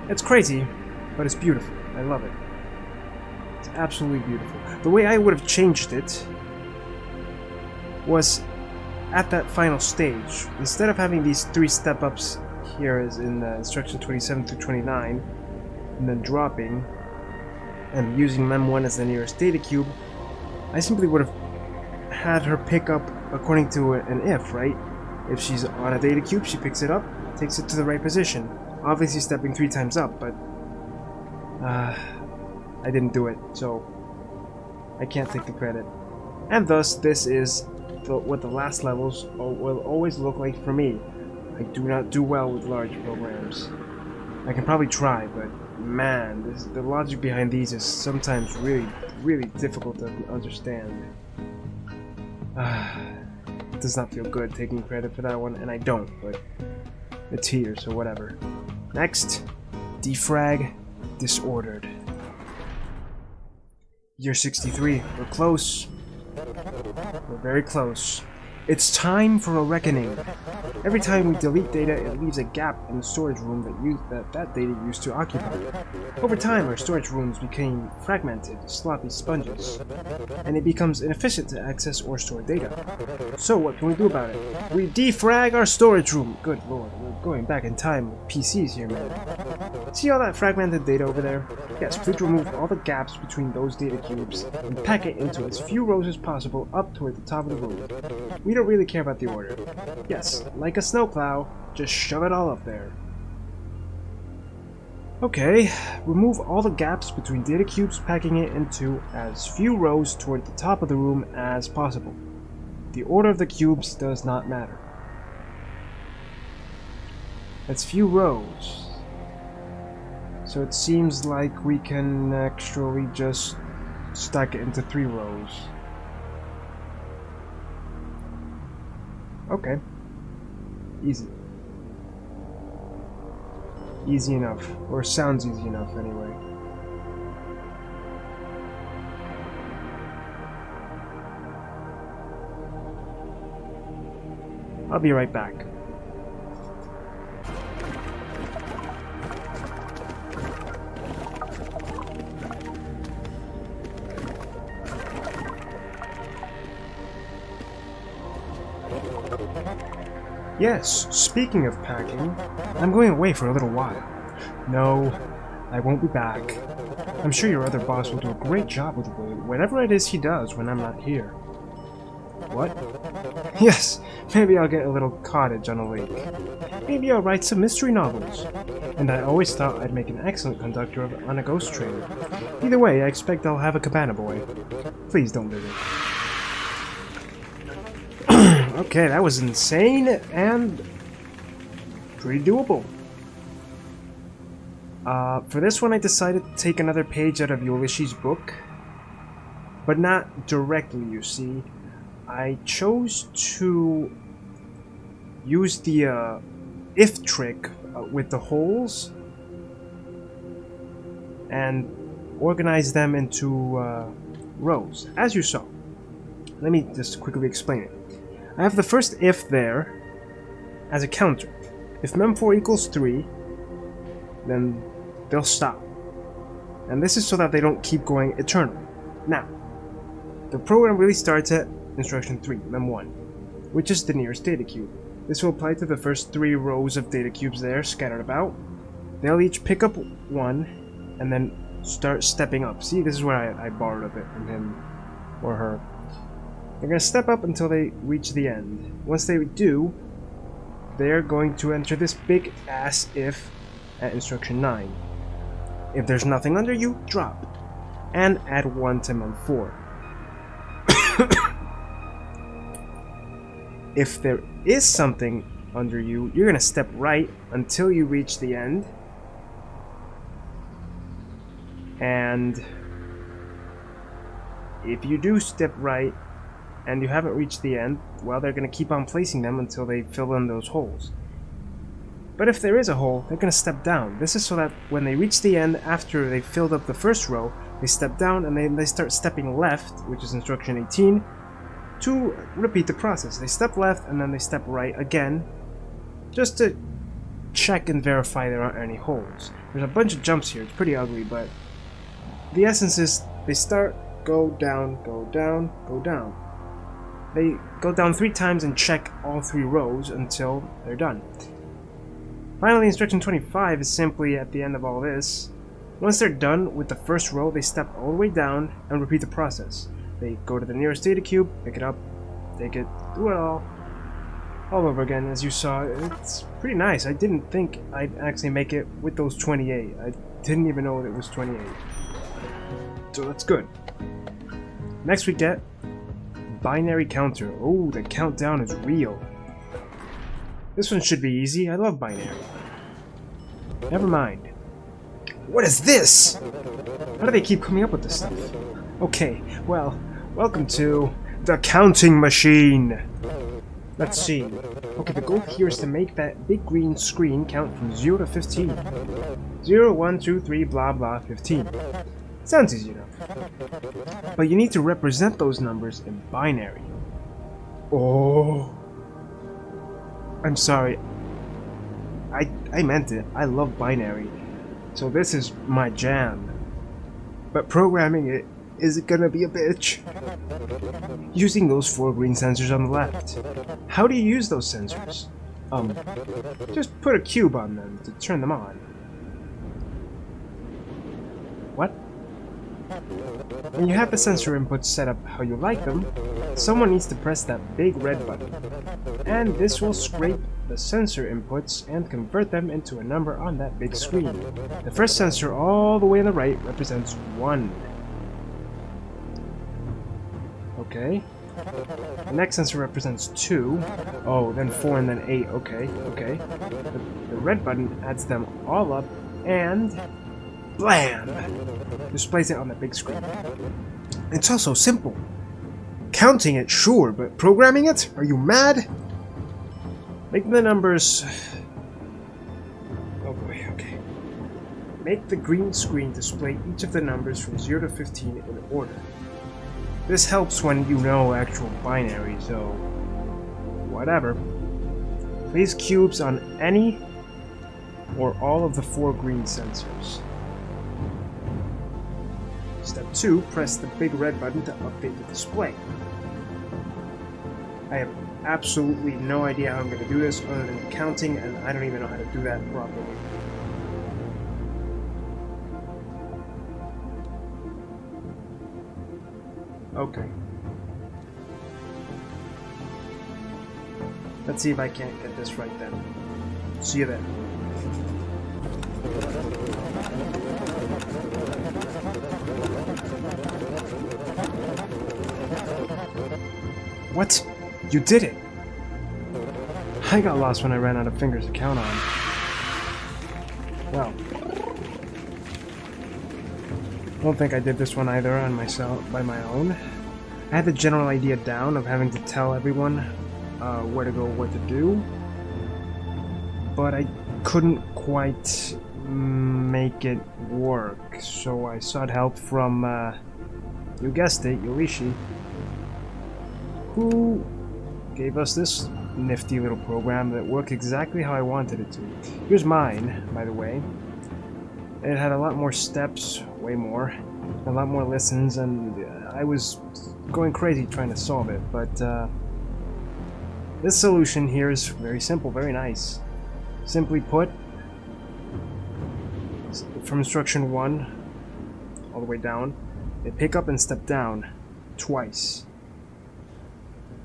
It's crazy, but it's beautiful. I love it. It's absolutely beautiful. The way I would have changed it was at that final stage. Instead of having these 3 step-ups here as in instruction 27 through 29, and then dropping, and using Mem1 as the nearest data cube, I simply would have had her pick up according to an if, right? If she's on a data cube, she picks it up, takes it to the right position. Obviously stepping 3 times up, but I didn't do it, so I can't take the credit. And thus, this is what the last levels will always look like for me. I do not do well with large programs. I can probably try, but man, the logic behind these is sometimes really, really difficult to understand. It does not feel good taking credit for that one, and I don't, but it's here, so whatever. Next, defrag disordered. Year 63, we're close. We're very close. It's time for a reckoning. Every time we delete data, it leaves a gap in the storage room that data used to occupy. Over time, our storage rooms became fragmented, sloppy sponges, and it becomes inefficient to access or store data. So what can we do about it? We defrag our storage room! Good lord, we're going back in time with PCs here, man. See all that fragmented data over there? Yes, please remove all the gaps between those data cubes and pack it into as few rows as possible up toward the top of the room. We don't really care about the order. Yes, like a snowplow, just shove it all up there. Okay, remove all the gaps between data cubes, packing it into as few rows toward the top of the room as possible. The order of the cubes does not matter. That's few rows. So it seems like we can actually just stack it into 3 rows. Okay. Easy. Easy enough. Or sounds easy enough, anyway. I'll be right back. Yes, speaking of packing, I'm going away for a little while. No, I won't be back. I'm sure your other boss will do a great job with whatever it is he does when I'm not here. What? Yes, maybe I'll get a little cottage on a lake. Maybe I'll write some mystery novels. And I always thought I'd make an excellent conductor on a ghost train. Either way, I expect I'll have a cabana boy. Please don't visit. Okay, that was insane and pretty doable. For this one, I decided to take another page out of JOLISHY's book. But not directly, you see. I chose to use the if trick with the holes and organize them into rows, as you saw. Let me just quickly explain it. I have the first if there as a counter. If mem4 equals 3, then they'll stop. And this is so that they don't keep going eternally. Now, the program really starts at instruction 3, mem1, which is the nearest data cube. This will apply to the first 3 rows of data cubes there scattered about. They'll each pick up 1 and then start stepping up. See, this is where I borrowed a bit from him or her. They're going to step up until they reach the end. Once they do, they're going to enter this big ass if at instruction 9. If there's nothing under you, drop. And add 1 to mem4. If there is something under you, you're going to step right until you reach the end. And if you do step right and you haven't reached the end, well, they're going to keep on placing them until they fill in those holes. But if there is a hole, they're going to step down. This is so that when they reach the end, after they filled up the first row, they step down and they start stepping left, which is instruction 18, to repeat the process. They step left and then they step right again, just to check and verify there aren't any holes. There's a bunch of jumps here, it's pretty ugly, but the essence is they start, go down, go down, go down. They go down 3 times and check all 3 rows until they're done. Finally, instruction 25 is simply at the end of all this. Once they're done with the first row, they step all the way down and repeat the process. They go to the nearest data cube, pick it up, take it, do it all over again. As you saw, it's pretty nice. I didn't think I'd actually make it with those 28. I didn't even know it was 28. So that's good. Next we get binary counter. Oh, the countdown is real. This one should be easy. I love binary. Never mind. What is this? How do they keep coming up with this stuff? Okay, well, welcome to the counting machine. Let's see. Okay, the goal here is to make that big green screen count from 0 to 15. 0, 1, 2, 3, blah, blah, 15. Sounds easy enough. But you need to represent those numbers in binary. Oh. I'm sorry. I meant it. I love binary. So this is my jam. But programming it is gonna be a bitch. Using those 4 green sensors on the left. How do you use those sensors? Just put a cube on them to turn them on. What? When you have the sensor inputs set up how you like them, someone needs to press that big red button. And this will scrape the sensor inputs and convert them into a number on that big screen. The first sensor all the way on the right represents 1. Okay. The next sensor represents 2. Oh, then 4 and then 8. Okay, okay. The red button adds them all up and blam! Displays it on the big screen. It's all so simple. Counting it, sure, but programming it? Are you mad? Make the numbers... Oh boy, okay. Make the green screen display each of the numbers from 0 to 15 in order. This helps when you know actual binary, so... whatever. Place cubes on any or all of the 4 green sensors. Step 2, press the big red button to update the display. I have absolutely no idea how I'm going to do this other than counting, and I don't even know how to do that properly. Okay. Let's see if I can't get this right then. See you then. What? You did it! I got lost when I ran out of fingers to count on. Well, I don't think I did this one either on myself by my own. I had the general idea down of having to tell everyone where to go, what to do, but I couldn't quite make it work, so I sought help from, you guessed it, JOLISHY, who gave us this nifty little program that worked exactly how I wanted it to. Here's mine, by the way. It had a lot more steps, way more, a lot more listens, and I was going crazy trying to solve it, but this solution here is very simple, very nice. Simply put, from instruction 1 all the way down, they pick up and step down twice.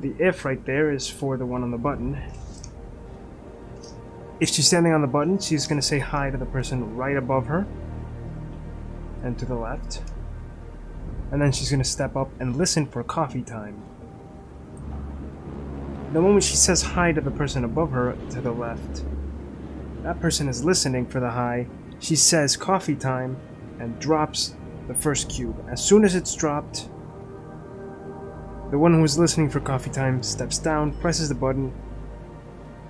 The if right there is for the one on the button. If she's standing on the button, she's going to say hi to the person right above her and to the left. And then she's going to step up and listen for coffee time. The moment she says hi to the person above her to the left, that person is listening for the hi. She says coffee time and drops the first cube. As soon as it's dropped, the one who is listening for coffee time steps down, presses the button,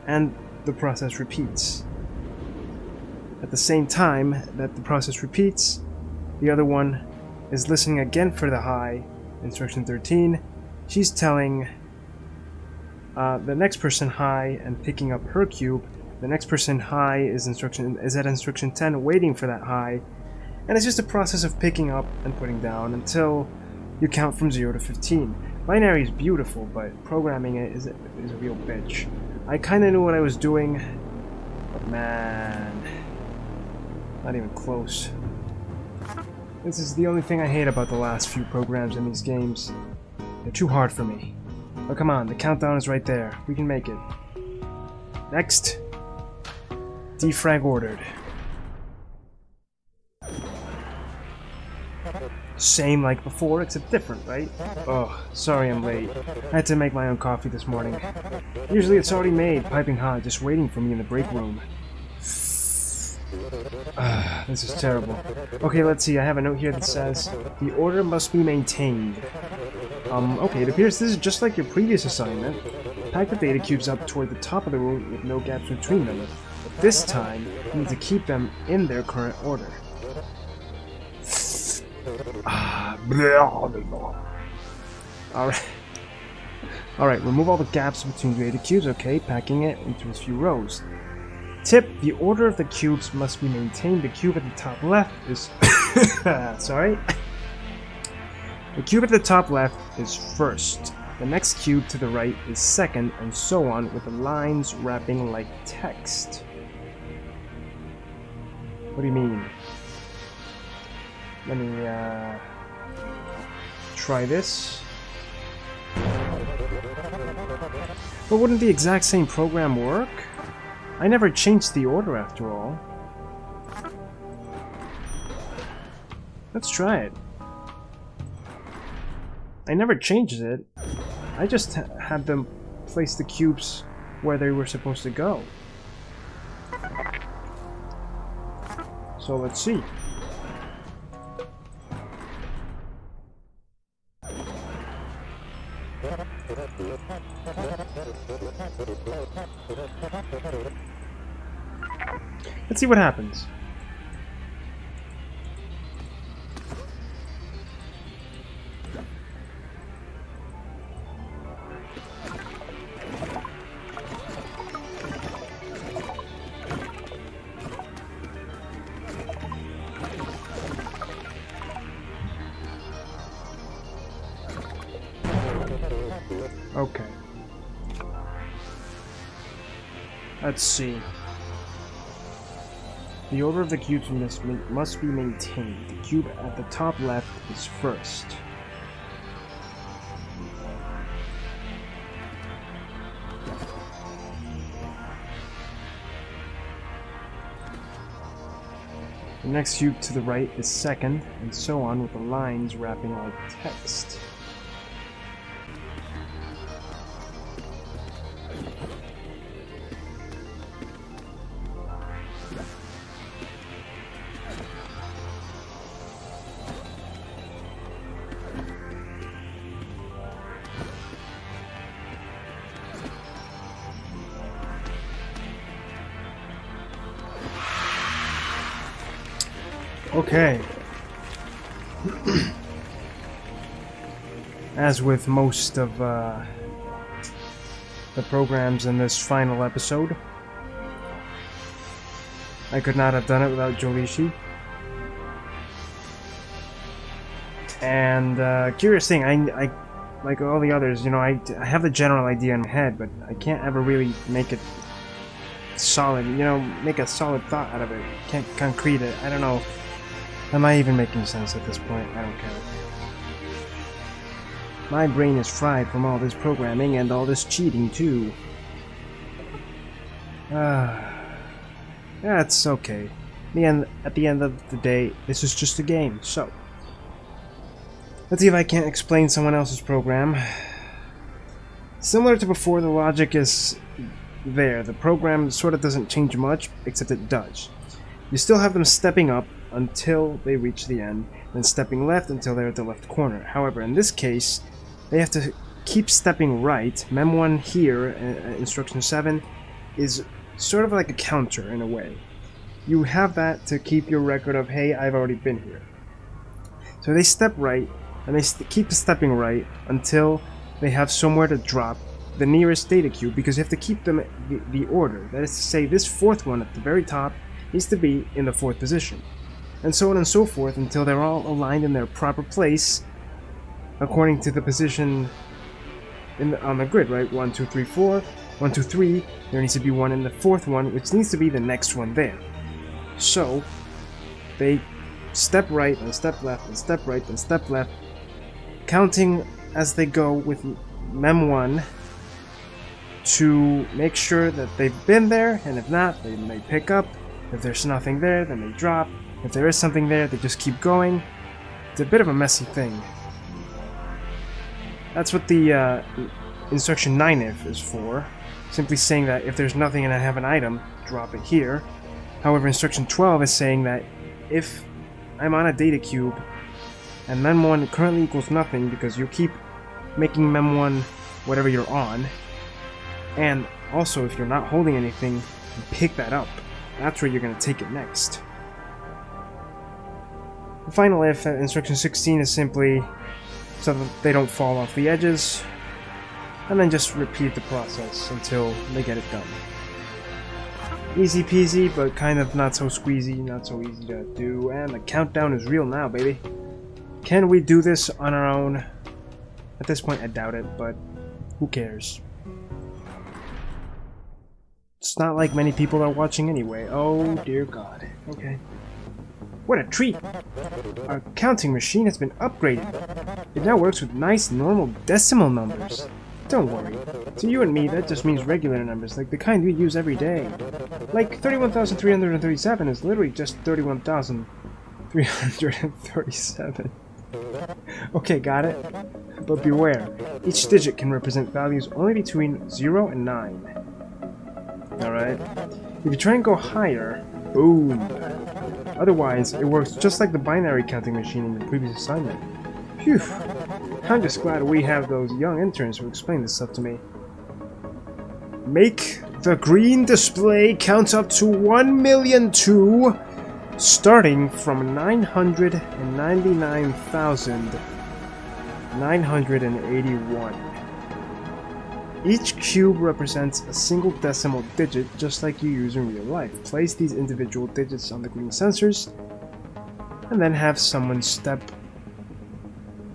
and the process repeats. At the same time that the process repeats, the other one is listening again for the hi, instruction 13. She's telling the next person hi and picking up her cube. The next person hi is at instruction 10, waiting for that hi, and it's just a process of picking up and putting down until you count from 0 to 15. Binary is beautiful, but programming it is a real bitch. I kind of knew what I was doing, but man, not even close. This is the only thing I hate about the last few programs in these games. They're too hard for me. But come on, the countdown is right there. We can make it. Next, defrag ordered. Same like before, except different, right? Oh, sorry I'm late. I had to make my own coffee this morning. Usually it's already made, piping hot, just waiting for me in the break room. This is terrible. Okay, let's see, I have a note here that says, the order must be maintained. Okay, it appears this is just like your previous assignment. Pack the data cubes up toward the top of the room with no gaps between them. But this time, you need to keep them in their current order. Alright, remove all the gaps between data cubes, okay, packing it into a few rows. Tip, the order of the cubes must be maintained. The cube at the top left is... sorry. The cube at the top left is first. The next cube to the right is second, and so on, with the lines wrapping like text. What do you mean? Let me, try this. But wouldn't the exact same program work? I never changed the order after all. Let's try it. I never changed it. I just had them place the cubes where they were supposed to go. So let's see. Let's see what happens. Okay. Let's see. The order of the cubes must be maintained. The cube at the top left is first. The next cube to the right is second, and so on with the lines wrapping like text. Okay. As with most of the programs in this final episode, I could not have done it without JOLISHY. And curious thing, I like all the others, you know, I have the general idea in my head, but I can't ever really make it solid, you know, make a solid thought out of it. Can't concrete it. I don't know. Am I even making sense at this point? I don't care. My brain is fried from all this programming and all this cheating too. That's okay. At the end of the day, this is just a game, so let's see if I can't explain someone else's program. Similar to before, the logic is there. The program sort of doesn't change much, except it does. You still have them stepping up until they reach the end, then stepping left until they're at the left corner. However, in this case, they have to keep stepping right. Mem 1 here, instruction 7, is sort of like a counter in a way. You have that to keep your record of, hey, I've already been here. So they step right, and they keep stepping right until they have somewhere to drop the nearest data cube, because you have to keep them the order. That is to say, this fourth one at the very top needs to be in the 4th position. And so on and so forth until they're all aligned in their proper place according to the position on the grid, right? 1, 2, 3, 4. 1, 2, 3. There needs to be one in the 4th one, which needs to be the next one there. So they step right and step left and step right and step left, counting as they go with Mem 1 to make sure that they've been there, and if not, then they pick up. If there's nothing there, then they drop. If there is something there, they just keep going. It's a bit of a messy thing. That's what the instruction 9if is for. Simply saying that if there's nothing and I have an item, drop it here. However, instruction 12 is saying that if I'm on a data cube and Mem 1 currently equals nothing because you keep making Mem 1 whatever you're on, and also if you're not holding anything, you pick that up. That's where you're going to take it next. The final if, instruction 16, is simply so that they don't fall off the edges, and then just repeat the process until they get it done. Easy peasy, but kind of not so squeezy, not so easy to do, and the countdown is real now, baby. Can we do this on our own? At this point, I doubt it, but who cares? It's not like many people are watching anyway. Oh dear God. Okay. What a treat! Our counting machine has been upgraded. It now works with nice, normal decimal numbers. Don't worry. To you and me, that just means regular numbers, like the kind we use every day. Like 31,337 is literally just 31,337. Okay, got it? But beware, each digit can represent values only between 0 and 9. Alright? If you try and go higher, boom. Otherwise, it works just like the binary counting machine in the previous assignment. Phew. I'm just glad we have those young interns who explain this stuff to me. Make the green display count up to 1,000,002, starting from 999,981. Each cube represents a single decimal digit, just like you use in real life. Place these individual digits on the green sensors, and then have someone step...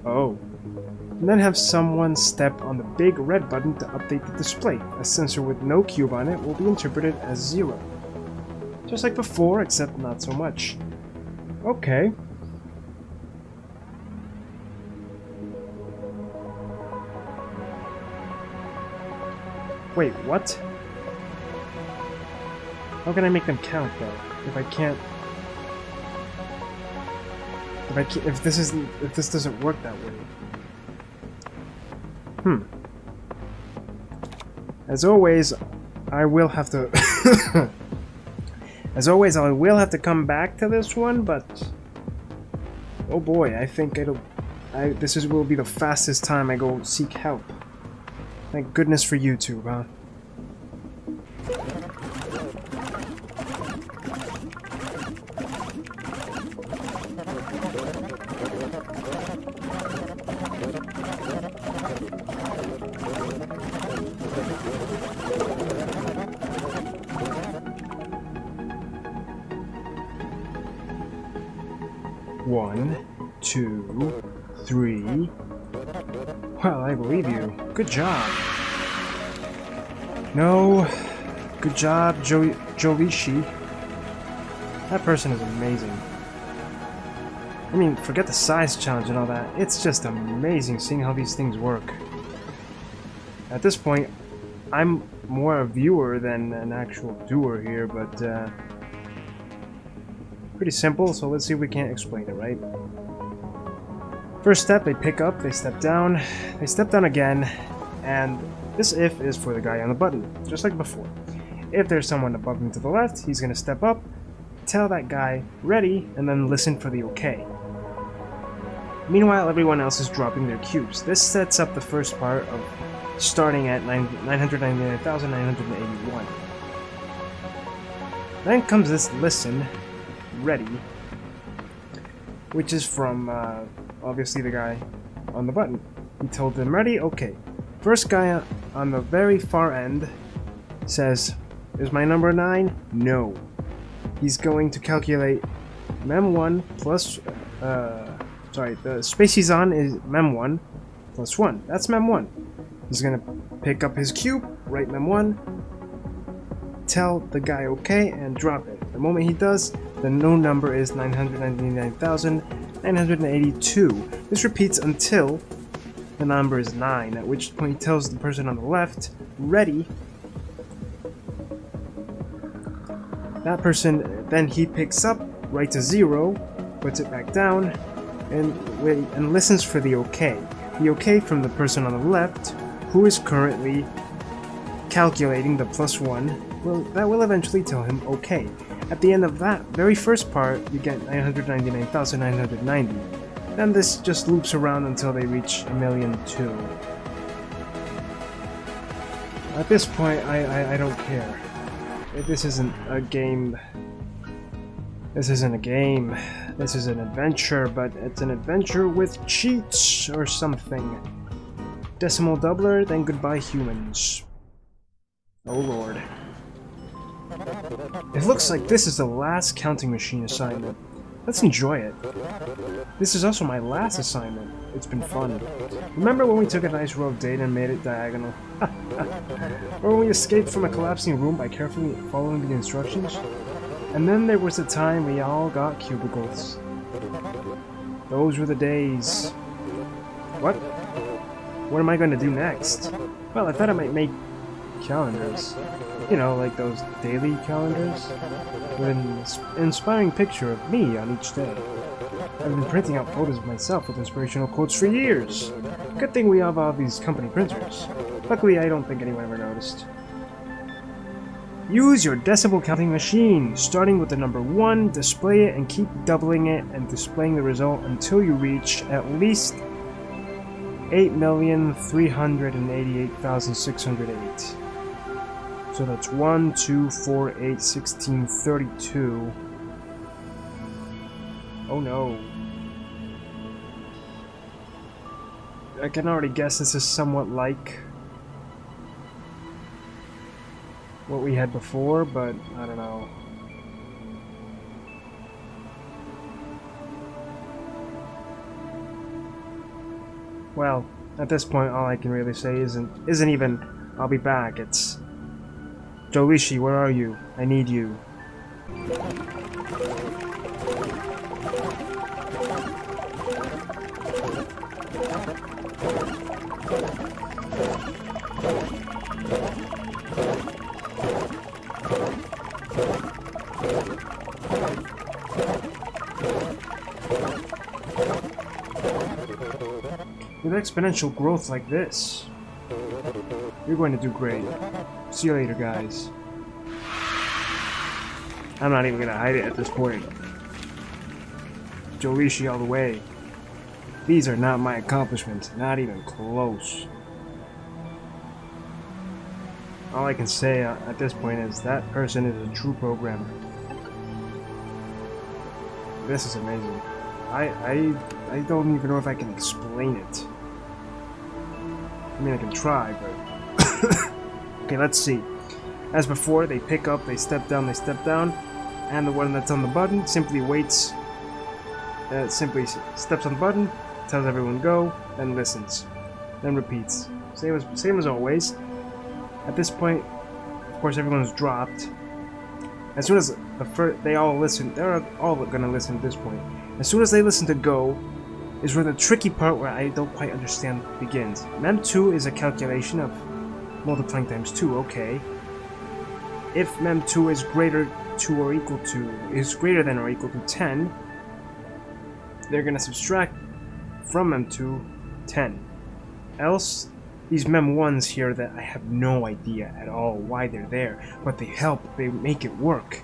And then have someone step on the big red button to update the display. A sensor with no cube on it will be interpreted as 0. Just like before, except not so much. Okay. Wait, what? How can I make them count, though, if I can't... If this doesn't work that way. As always, I will have to. As always, I will have to come back to this one, but oh boy, I think this will be the fastest time I go seek help. Thank goodness for YouTube, huh? One, two, three. Well, I believe you. Good job. No. Good job, JOLISHY. That person is amazing. I mean, forget the size challenge and all that. It's just amazing seeing how these things work. At this point, I'm more a viewer than an actual doer here, but pretty simple, so let's see if we can't explain it, right? First step, they pick up, they step down again, and this if is for the guy on the button, just like before. If there's someone above him to the left, he's gonna step up, tell that guy, ready, and then listen for the okay. Meanwhile, everyone else is dropping their cubes. This sets up the first part of starting at 999,981. Then comes this listen, ready, which is from obviously the guy on the button. He told them ready, okay. First guy on the very far end says, is my number 9? No. He's going to calculate mem1 plus the space he's on is mem1 plus 1. That's mem1. He's gonna pick up his cube, write mem1, tell the guy okay, and drop it. The moment he does, the no number is 999,982. This repeats until the number is 9, at which point he tells the person on the left, ready. That person, then he picks up, writes a 0, puts it back down, and listens for the okay. The okay from the person on the left, who is currently calculating the plus 1, that will eventually tell him okay. At the end of that very first part, you get 999,990. Then this just loops around until they reach 1,000,002. At this point, I don't care. This isn't a game. This isn't a game. This is an adventure, but it's an adventure with cheats or something. Decimal doubler, then goodbye humans. Oh lord. It looks like this is the last counting machine assignment. Let's enjoy it. This is also my last assignment. It's been fun. Remember when we took a nice row of data and made it diagonal? Or when we escaped from a collapsing room by carefully following the instructions? And then there was the time we all got cubicles. Those were the days. What? What am I going to do next? Well, I thought I might make calendars. You know, like those daily calendars? With an inspiring picture of me on each day. I've been printing out photos of myself with inspirational quotes for years. Good thing we have all these company printers. Luckily, I don't think anyone ever noticed. Use your decimal counting machine. Starting with the number 1, display it and keep doubling it and displaying the result until you reach at least 8,388,608. So that's 1, 2, 4, 8, 16, 32. Oh no. I can already guess this is somewhat like what we had before, but I don't know. Well, at this point all I can really say isn't even I'll be back. It's JOLISHY, where are you? I need you. exponential growth like this. You're going to do great. See you later, guys. I'm not even gonna hide it at this point. JOLISHY all the way. These are not my accomplishments, not even close. All I can say at this point is that person is a true programmer. This is amazing. I don't even know if I can explain it. I mean, I can try, but... Okay, let's see. As before, they pick up, they step down, and the one that's on the button simply waits, simply steps on the button, tells everyone go, then listens, then repeats. Same as always. At this point, of course, everyone's dropped. As soon as they all listen, they're all gonna listen at this point. As soon as they listen to go, is where the tricky part where I don't quite understand begins. Mem2 is a calculation of multiplying times 2, okay. If Mem2 is greater than or equal to 10, they're gonna subtract from Mem2 10. Else, these Mem1s here that I have no idea at all why they're there, but they help, they make it work.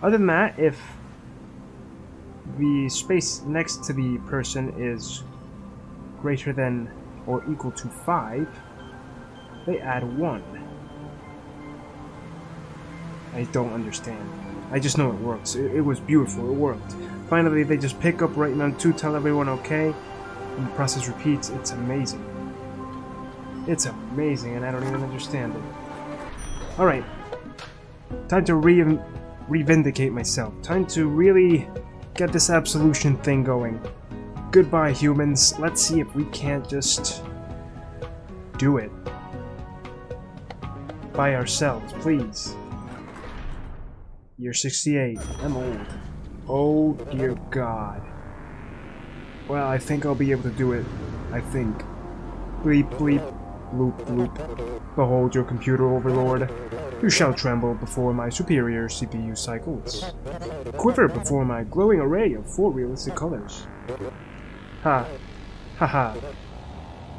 Other than that, if the space next to the person is greater than or equal to 5, they add 1. I don't understand. I just know it works. It was beautiful. It worked. Finally, they just pick up right Mem2, tell everyone okay, and the process repeats. It's amazing. It's amazing, and I don't even understand it. Alright. Time to revindicate myself. Time to really get this absolution thing going. Goodbye, humans. Let's see if we can't just do it by ourselves, please. Year 68. I'm old. Oh dear God. Well, I think I'll be able to do it. I think. Bleep bleep. Bloop bloop. Behold your computer overlord. You shall tremble before my superior CPU cycles. Quiver before my glowing array of 4 realistic colors. Ha. Ha ha.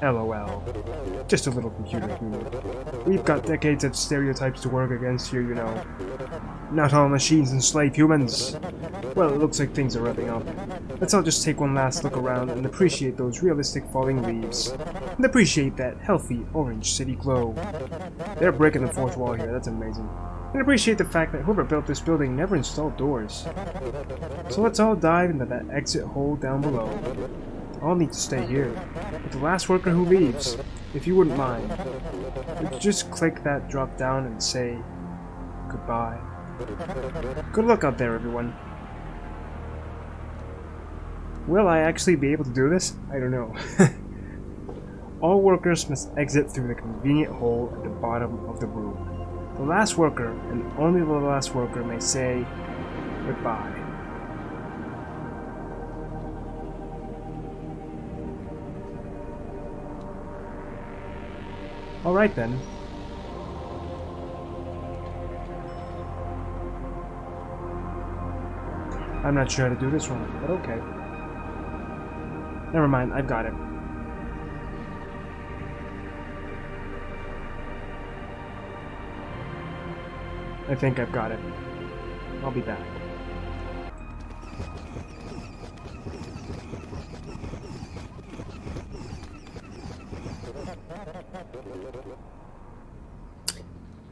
LOL. Just a little computer humor. We've got decades of stereotypes to work against here, you know. Not all machines enslave humans. Well, it looks like things are wrapping up. Let's all just take one last look around and appreciate those realistic falling leaves. And appreciate that healthy orange city glow. They're breaking the fourth wall here, that's amazing. And appreciate the fact that whoever built this building never installed doors. So let's all dive into that exit hole down below. I'll need to stay here, with the last worker who leaves, if you wouldn't mind. Would you just click that drop down and say goodbye? Good luck out there, everyone. Will I actually be able to do this? I don't know. All workers must exit through the convenient hole at the bottom of the room. The last worker, and only the last worker, may say goodbye. Alright then. I'm not sure how to do this one, but okay. Never mind, I've got it. I think I've got it. I'll be back.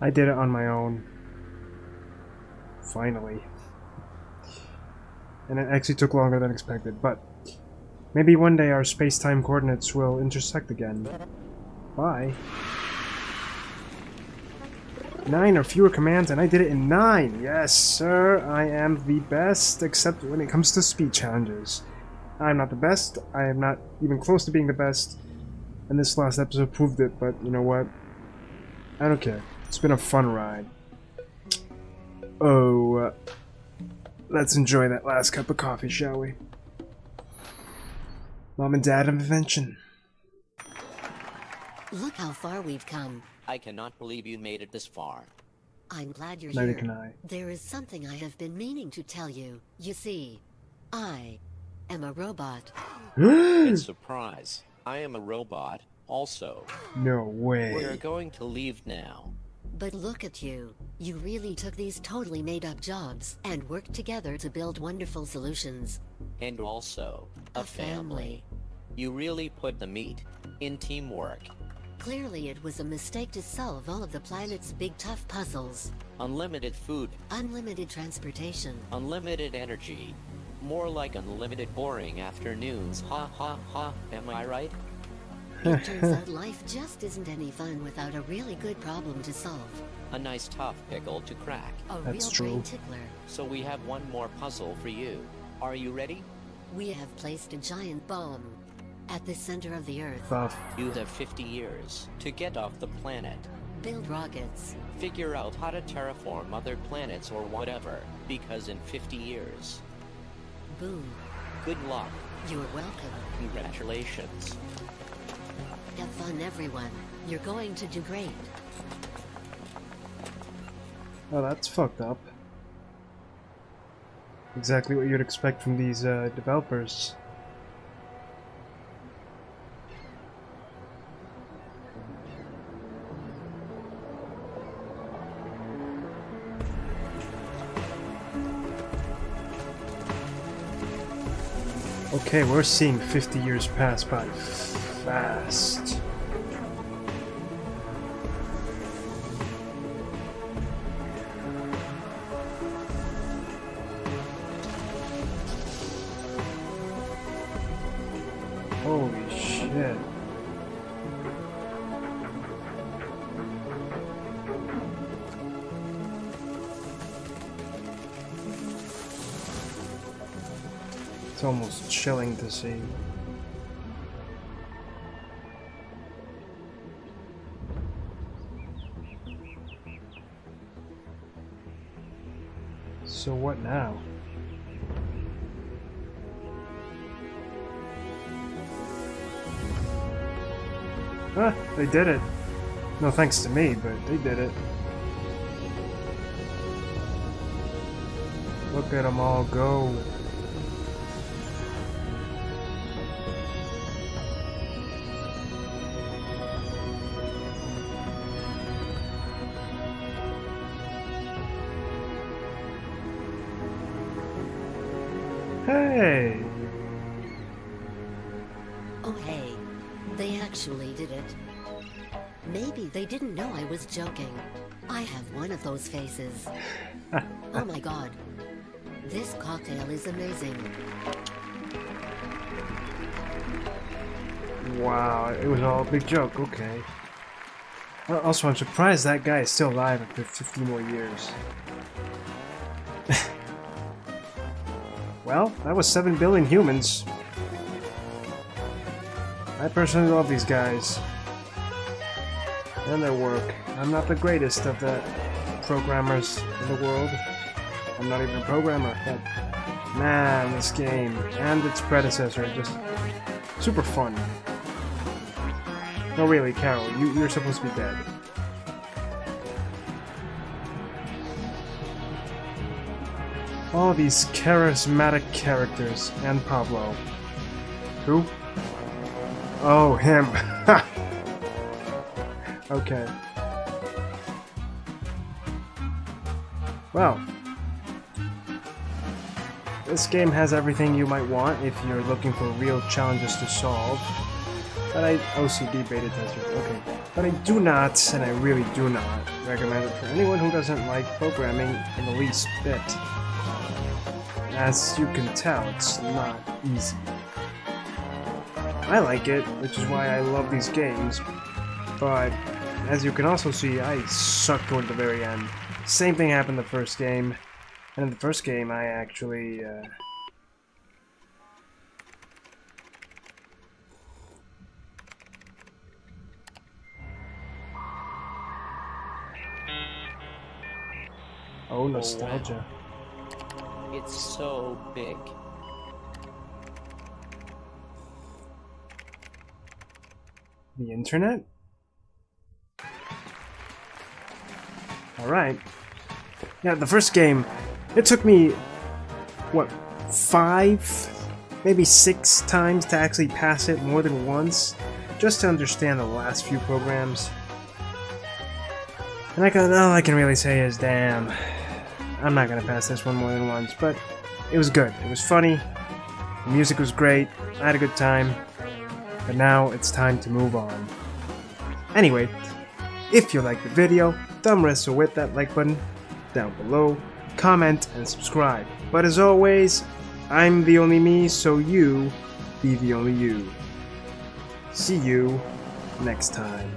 I did it on my own. Finally. And it actually took longer than expected, but maybe one day our space-time coordinates will intersect again. Bye. 9 or fewer commands, and I did it in 9! Yes, sir, I am the best, except when it comes to speed challenges. I'm not the best, I am not even close to being the best, and this last episode proved it, but you know what? I don't care. It's been a fun ride. Oh, let's enjoy that last cup of coffee, shall we? Mom and Dad of Invention. Look how far we've come. I cannot believe you made it this far. I'm glad you're Neither here. can I. There is something I have been meaning to tell you. You see, I am a robot. It's a surprise. I am a robot, also. No We're way. going to leave now. But look at you. You really took these totally made-up jobs and worked together to build wonderful solutions. And also, a A family. family. You really put the meat in teamwork. Clearly it was a mistake to solve all of the planet's big tough puzzles. Unlimited food, Unlimited transportation. unlimited energy. More like unlimited boring afternoons. Ha ha ha, am I right? It turns out life just isn't any fun without a really good problem to solve. A nice tough pickle to crack. A That's real true. brain tickler. So we have one more puzzle for you. Are you ready? We have placed a giant bomb at the center of the Earth. Buff. You have 50 years to get off the planet. Build rockets. Figure out how to terraform other planets or whatever, because in 50 years. Boom. Good luck. You're welcome. Congratulations. Have fun, everyone. You're going to do great. Oh, that's fucked up. Exactly what you'd expect from these developers. Okay, we're seeing 50 years pass by fast. Holy shit. It's almost chilling to see. So what now? Ah, they did it. No thanks to me, but they did it. Look at them all go. Hey! Oh hey. They actually did it. Maybe they didn't know I was joking. I have one of those faces. Oh my god. This cocktail is amazing. Wow, it was all a big joke, okay. Also, I'm surprised that guy is still alive after 50 more years. Well, that was 7 billion humans. I personally love these guys. And their work. I'm not the greatest of the programmers in the world. I'm not even a programmer, but man, this game and its predecessor are just super fun. No, really, Carol, you're supposed to be dead. All these charismatic characters, and Pablo. Who? Oh, him. Okay. Well, this game has everything you might want if you're looking for real challenges to solve. But OCD beta tester, okay. But I do not, and I really do not, recommend it for anyone who doesn't like programming in the least bit. As you can tell, it's not easy. I like it, which is why I love these games, but as you can also see, I sucked toward the very end. Same thing happened the first game, and in the first game I actually, Oh, nostalgia. It's so big. The internet? Alright. Yeah, the first game, it took me, what, 5 maybe 6 times to actually pass it more than once, just to understand the last few programs. And all I can really say is, damn, I'm not gonna pass this one more than once, but it was good. It was funny, the music was great, I had a good time, but now it's time to move on. Anyway, if you liked the video, thumb wrestle with that like button down below, comment, and subscribe. But as always, I'm the only me, so you be the only you. See you next time.